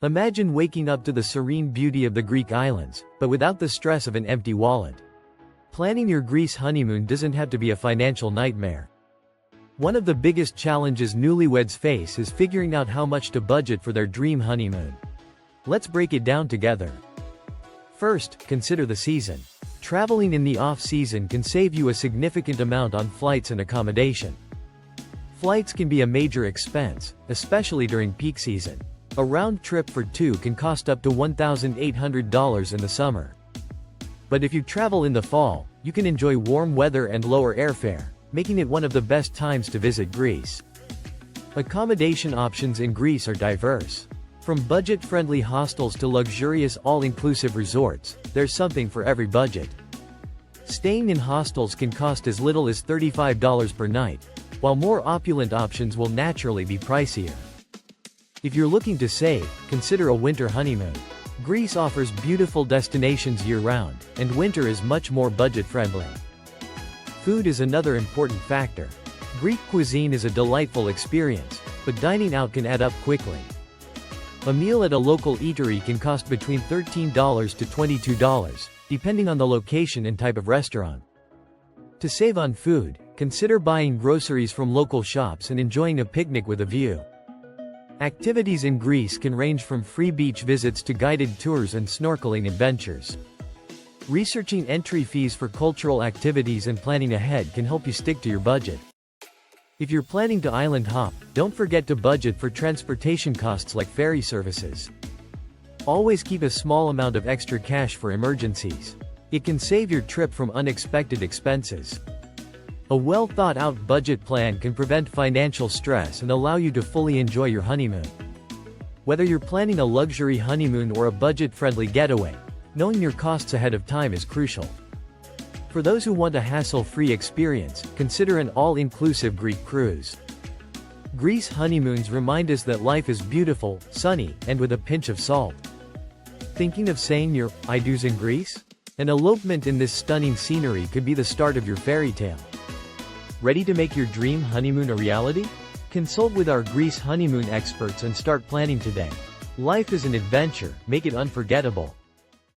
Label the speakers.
Speaker 1: Imagine waking up to the serene beauty of the Greek islands, but without the stress of an empty wallet. Planning your Greece honeymoon doesn't have to be a financial nightmare. One of the biggest challenges newlyweds face is figuring out how much to budget for their dream honeymoon. Let's break it down together. First, consider the season. Traveling in the off-season can save you a significant amount on flights and accommodation. Flights can be a major expense, especially during peak season. A round trip for two can cost up to $1,800 in the summer. But if you travel in the fall, you can enjoy warm weather and lower airfare, making it one of the best times to visit Greece. Accommodation options in Greece are diverse. From budget-friendly hostels to luxurious all-inclusive resorts, there's something for every budget. Staying in hostels can cost as little as $35 per night, while more opulent options will naturally be pricier. If you're looking to save, consider a winter honeymoon. Greece offers beautiful destinations year-round, and winter is much more budget-friendly. Food is another important factor. Greek cuisine is a delightful experience, but dining out can add up quickly. A meal at a local eatery can cost between $13 to $22, depending on the location and type of restaurant. To save on food, consider buying groceries from local shops and enjoying a picnic with a view. Activities in Greece can range from free beach visits to guided tours and snorkeling adventures. Researching entry fees for cultural activities and planning ahead can help you stick to your budget. If you're planning to island hop, don't forget to budget for transportation costs like ferry services. Always keep a small amount of extra cash for emergencies. It can save your trip from unexpected expenses. A well-thought-out budget plan can prevent financial stress and allow you to fully enjoy your honeymoon. Whether you're planning a luxury honeymoon or a budget-friendly getaway, knowing your costs ahead of time is crucial. For those who want a hassle-free experience, consider an all-inclusive Greek cruise. Greece honeymoons remind us that life is beautiful, sunny, and with a pinch of salt. Thinking of saying your I-dos in Greece? An elopement in this stunning scenery could be the start of your fairy tale. Ready to make your dream honeymoon a reality? Consult with our Greece honeymoon experts and start planning today. Life is an adventure, make it unforgettable.